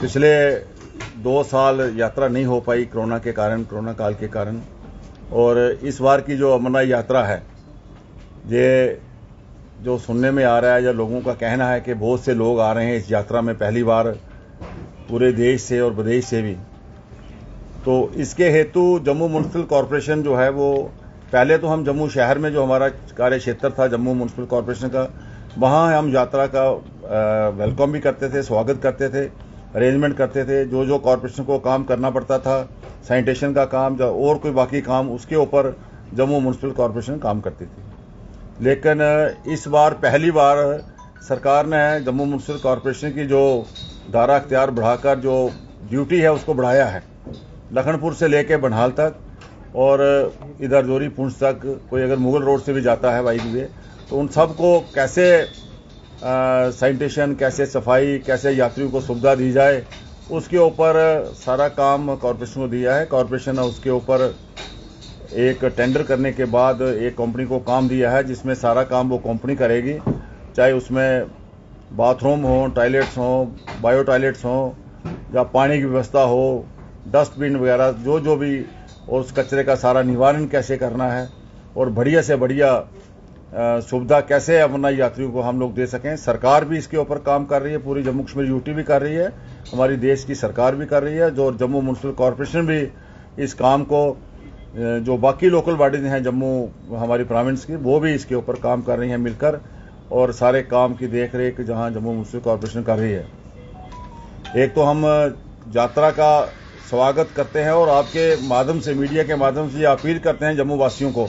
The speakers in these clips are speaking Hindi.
पिछले 2 साल यात्रा नहीं हो पाई कोरोना के कारण, कोरोना काल के कारण। और इस बार की जो अमरनाथ यात्रा है, ये जो सुनने में आ रहा है या लोगों का कहना है कि बहुत से लोग आ रहे हैं इस यात्रा में पहली बार, पूरे देश से और विदेश से भी। तो इसके हेतु जम्मू म्युनिसिपल कॉरपोरेशन जो है वो, पहले तो हम जम्मू शहर में जो हमारा कार्य क्षेत्र था जम्मू म्युनिसिपल कॉरपोरेशन का, वहाँ हम यात्रा का वेलकम भी करते थे, स्वागत करते थे, अरेंजमेंट करते थे। जो जो कॉरपोरेशन को काम करना पड़ता था, सैनिटेशन का काम और कोई बाकी काम, उसके ऊपर जम्मू म्युनिसिपल कॉरपोरेशन काम करती थी। लेकिन इस बार पहली बार सरकार ने जम्मू म्युनिसिपल कॉरपोरेशन की जो दायरा अख्तियार बढ़ाकर जो ड्यूटी है उसको बढ़ाया है, लखनपुर से लेकर बनहाल तक और इधर जोरी पुंछ तक। कोई अगर मुगल रोड से भी जाता है बाइक वे, तो उन सबको कैसे सैनिटेशन, कैसे सफाई, कैसे यात्रियों को सुविधा दी जाए, उसके ऊपर सारा काम कॉरपोरेशन को दिया है। कॉरपोरेशन ने उसके ऊपर एक टेंडर करने के बाद एक कंपनी को काम दिया है, जिसमें सारा काम वो कंपनी करेगी, चाहे उसमें बाथरूम हो, टॉयलेट्स हो, बायो टॉयलेट्स हो, या पानी की व्यवस्था हो, डस्टबिन वगैरह जो जो भी, और उस कचरे का सारा निवारण कैसे करना है, और बढ़िया से बढ़िया सुविधा कैसे अमरनाथ यात्रियों को हम लोग दे सकें। सरकार भी इसके ऊपर काम कर रही है, पूरी जम्मू कश्मीर यूटी भी कर रही है, हमारी देश की सरकार भी कर रही है, जो जम्मू म्युनिसिपल कॉरपोरेशन भी इस काम को, जो बाकी लोकल बॉडीज हैं जम्मू हमारी प्रोविंस की, वो भी इसके ऊपर काम कर रही हैं मिलकर, और सारे काम की देख रेख जहां जम्मू म्युनिसिपल कॉरपोरेशन कर रही है। एक तो हम यात्रा का स्वागत करते हैं और आपके माध्यम से, मीडिया के माध्यम से ये अपील करते हैं जम्मू वासियों को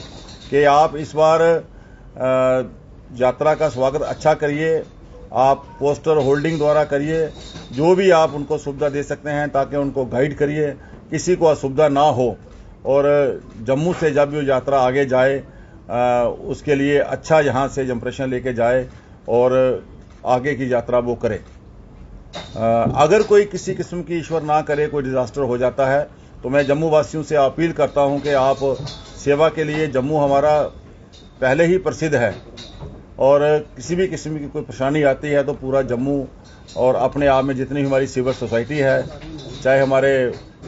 कि आप इस बार यात्रा का स्वागत अच्छा करिए, आप पोस्टर होल्डिंग द्वारा करिए, जो भी आप उनको सुविधा दे सकते हैं, ताकि उनको गाइड करिए, किसी को असुविधा ना हो, और जम्मू से जब वो यात्रा आगे जाए उसके लिए अच्छा यहाँ से इंप्रेशन लेके जाए और आगे की यात्रा वो करे। अगर कोई किसी किस्म की, ईश्वर ना करे, कोई डिजास्टर हो जाता है, तो मैं जम्मू वासियों से अपील करता हूं कि आप सेवा के लिए, जम्मू हमारा पहले ही प्रसिद्ध है, और किसी भी किस्म की कोई परेशानी आती है तो पूरा जम्मू और अपने आप में जितनी हमारी सिविल सोसाइटी है, चाहे हमारे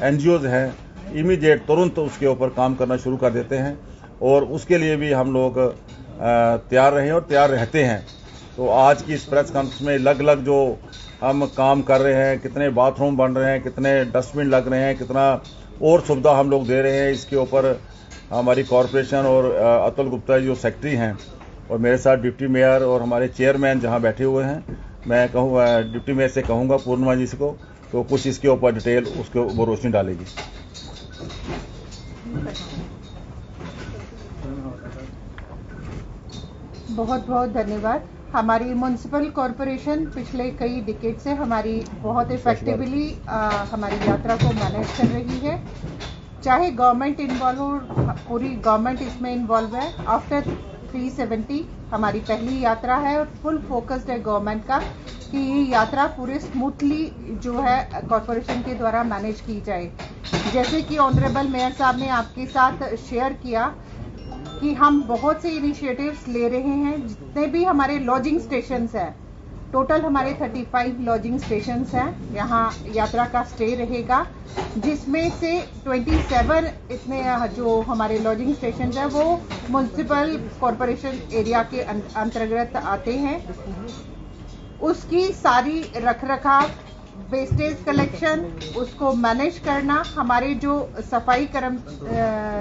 एनजीओज हैं, इमीडिएट तुरंत उसके ऊपर काम करना शुरू कर देते हैं, और उसके लिए भी हम लोग तैयार रहे और तैयार रहते हैं। तो आज की इस प्रेस कॉन्फ्रेंस में अलग अलग जो हम काम कर रहे हैं, कितने बाथरूम बन रहे हैं, कितने डस्टबिन लग रहे हैं, कितना और सुविधा हम लोग दे रहे हैं, इसके ऊपर हमारी कॉरपोरेशन और अतुल गुप्ता जो सेक्रेटरी हैं, और मेरे साथ डिप्टी मेयर और हमारे चेयरमैन जहां बैठे हुए हैं, मैं कहूँगा डिप्टी मेयर से कहूँगा पूर्णिमा जी को, तो कुछ इसके ऊपर डिटेल उसको वो रोशनी डालेगी। बहुत बहुत धन्यवाद। हमारी म्युनिसिपल कॉरपोरेशन पिछले कई डिकेड से हमारी बहुत इफेक्टिवली हमारी यात्रा को मैनेज कर रही है, चाहे गवर्नमेंट इन्वॉल्व हो, पूरी गवर्नमेंट इसमें इन्वॉल्व है। आफ्टर 370 हमारी पहली यात्रा है और फुल फोकस्ड है गवर्नमेंट का कि ये यात्रा पूरे स्मूथली जो है कॉरपोरेशन के द्वारा मैनेज की जाए। जैसे कि ऑनरेबल मेयर साहब ने आपके साथ शेयर किया कि हम बहुत से इनिशिएटिव्स ले रहे हैं। जितने भी हमारे लॉजिंग स्टेशंस हैं, टोटल हमारे 35 लॉजिंग स्टेशंस हैं, यहाँ यात्रा का स्टे रहेगा, जिसमें से 27 इतने जो हमारे लॉजिंग स्टेशंस हैं वो म्युनिसिपल कॉरपोरेशन एरिया के अंतर्गत आते हैं। उसकी सारी रखरखाव, वेस्टेज कलेक्शन, उसको मैनेज करना, हमारे जो सफाई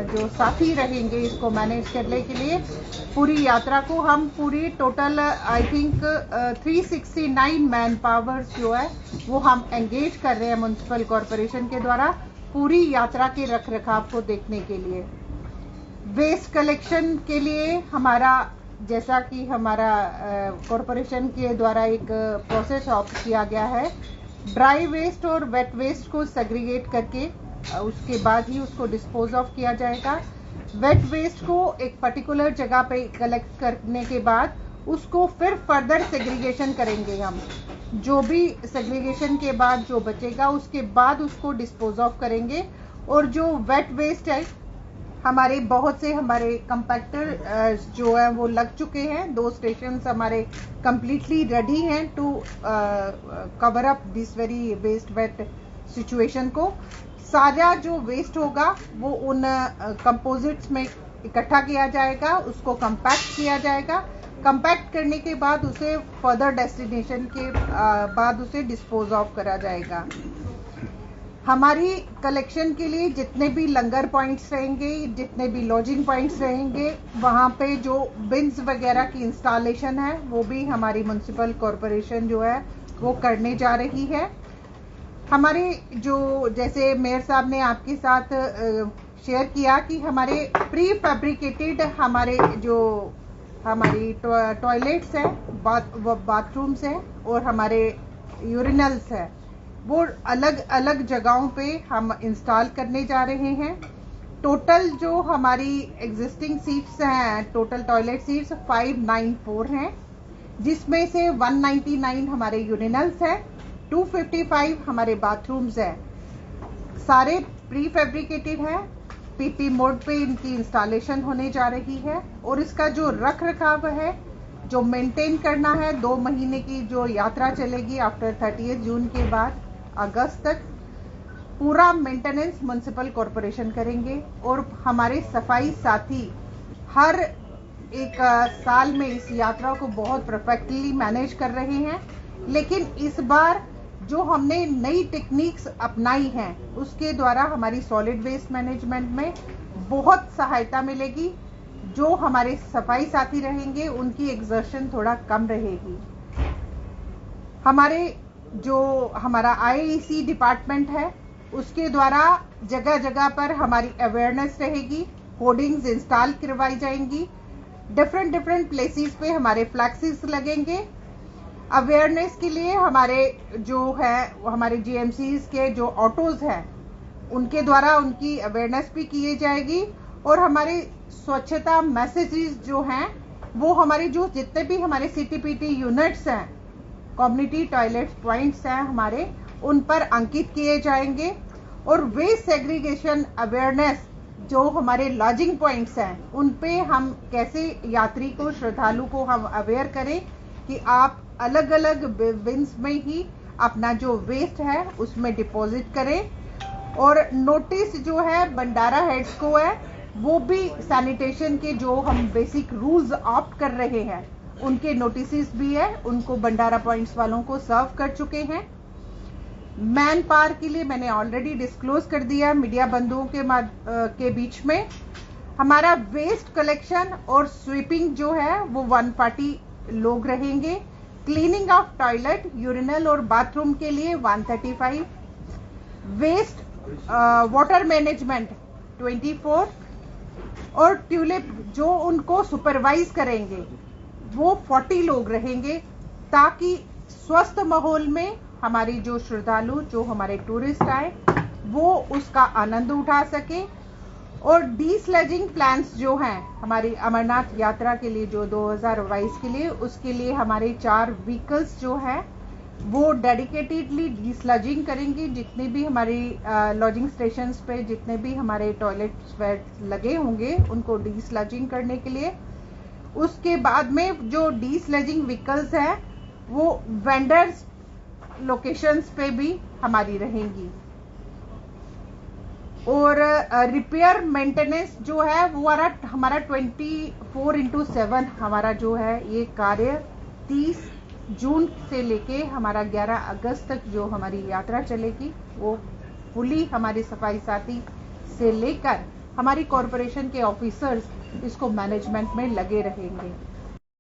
जो साथी रहेंगे इसको मैनेज करने के लिए पूरी यात्रा को हम पूरी total I think 369 man powers जो है वो हम एंगेज कर रहे हैं म्युनिसिपल कॉरपोरेशन के द्वारा पूरी यात्रा के रखरखाव को देखने के लिए। वेस्ट कलेक्शन के लिए हमारा, जैसा कि हमारा कॉरपोरेशन के द्वारा एक प्रोसेस ऑप्ट किया गया है, ड्राई वेस्ट और वेट वेस्ट को सेग्रीगेट करके उसके बाद ही उसको डिस्पोज ऑफ किया जाएगा। वेट वेस्ट को एक पर्टिकुलर जगह पे कलेक्ट करने के बाद उसको फिर फर्दर सेग्रीगेशन करेंगे हम। जो भी सेग्रीगेशन के बाद जो बचेगा उसके बाद उसको डिस्पोज ऑफ करेंगे, और जो वेट वेस्ट है हमारे बहुत से हमारे कंपैक्टर जो है वो लग चुके हैं। 2 स्टेशन हमारे कंप्लीटली रेडी हैं to cover up this very west wet situation को। सारा जो वेस्ट होगा वो उन कंपोजिट्स में इकट्ठा किया जाएगा, उसको कंपैक्ट किया जाएगा। कंपैक्ट करने के बाद उसे फर्दर डेस्टिनेशन के बाद उसे डिस्पोज ऑफ करा जाएगा। हमारी कलेक्शन के लिए जितने भी लंगर पॉइंट्स रहेंगे, जितने भी लॉजिंग पॉइंट्स रहेंगे, वहाँ पे जो बिन्स वगैरह की इंस्टॉलेशन है वो भी हमारी म्युनिसिपल कॉरपोरेशन जो है वो करने जा रही है। हमारे जो जैसे मेयर साहब ने आपके साथ शेयर किया कि हमारे प्री फैब्रिकेटेड हमारे जो हमारी टॉयलेट्स हैं, बाथरूम्स हैं और हमारे यूरिनल्स हैं, वो अलग अलग जगहों पे हम इंस्टॉल करने जा रहे हैं। टोटल जो हमारी एग्जिस्टिंग सीट्स हैं, टोटल टॉयलेट सीट्स 594 हैं, जिसमें से 199 हमारे यूरिनल्स हैं, 255 हमारे बाथरूम्स हैं। सारे प्री फैब्रिकेटेड हैं, पीपी मोड पे इनकी इंस्टॉलेशन होने जा रही है और इसका जो रख रखाव है, जो मेंटेन करना है, 2 महीने की जो यात्रा चलेगी आफ्टर 30 जून के बाद अगस्त तक, पूरा मेंटेनेंस म्युनिसिपल कॉरपोरेशन करेंगे। और हमारे सफाई साथी हर एक साल में इस यात्रा को बहुत परफेक्टली मैनेज कर रहे हैं, लेकिन इस बार जो हमने नई टेक्निक्स अपनाई हैं उसके द्वारा हमारी सॉलिड वेस्ट मैनेजमेंट में बहुत सहायता मिलेगी। जो हमारे सफाई साथी रहेंगे उनकी एक्सर्शन थोड़ा कम रहेगी। हमारे जो हमारा IAEC डिपार्टमेंट है उसके द्वारा जगह जगह पर हमारी अवेयरनेस रहेगी, होर्डिंग्स इंस्टॉल करवाई जाएंगी, डिफरेंट प्लेसेस पे हमारे फ्लैक्सेस लगेंगे। अवेयरनेस के लिए हमारे जो है हमारे GMCs के जो ऑटोज हैं उनके द्वारा उनकी अवेयरनेस भी की जाएगी। और हमारे स्वच्छता मैसेजेस जो हैं वो हमारे जो जितने भी हमारे CTPT यूनिट्स हैं, कम्युनिटी टॉयलेट पॉइंट्स हैं हमारे, उन पर अंकित किए जाएंगे। और वेस्ट सेग्रीगेशन अवेयरनेस जो हमारे लॉजिंग पॉइंट्स हैं उन पे हम कैसे यात्री को, श्रद्धालु को हम अवेयर करें कि आप अलग अलग बिन्स में ही अपना जो वेस्ट है उसमें डिपॉजिट करें। और नोटिस जो है भंडारा हेड्स को है वो भी सैनिटेशन के जो हम बेसिक रूल्स ऑप्ट कर रहे हैं उनके नोटिस भी है, उनको भंडारा पॉइंट्स वालों को सर्व कर चुके हैं। मैन पावर के लिए मैंने ऑलरेडी डिस्क्लोज कर दिया मीडिया बंधुओं के बीच में। हमारा वेस्ट कलेक्शन और स्वीपिंग जो है वो 140 लोग रहेंगे। क्लीनिंग ऑफ टॉयलेट, यूरिनल और बाथरूम के लिए 135, वेस्ट वाटर मैनेजमेंट 24 और ट्यूलिप जो उनको सुपरवाइज करेंगे वो 40 लोग रहेंगे, ताकि स्वस्थ माहौल में हमारी जो श्रद्धालु, जो हमारे टूरिस्ट आए, वो उसका आनंद उठा सके। और डीस्लेजिंग प्लान्स जो हैं हमारी अमरनाथ यात्रा के लिए जो 2022 के लिए, उसके लिए हमारे 4 व्हीकल्स जो हैं वो डेडिकेटेडली डीस्लेजिंग करेंगी। जितने भी हमारी लॉजिंग स्टेशंस पे जितने भी हमारे टॉयलेट लगे होंगे उनको डीस्लेजिंग करने के लिए। उसके बाद में जो डीस्लेजिंग व्हीकल्स हैं वो वेंडर्स लोकेशंस पे भी हमारी रहेंगी। और रिपेयर मेंटेनेंस जो है वो हमारा 24/7 हमारा जो है ये कार्य 30 जून से लेके हमारा 11 अगस्त तक जो हमारी यात्रा चलेगी वो फुली हमारे सफाई साथी से लेकर हमारी कॉरपोरेशन के ऑफिसर्स इसको मैनेजमेंट में लगे रहेंगे।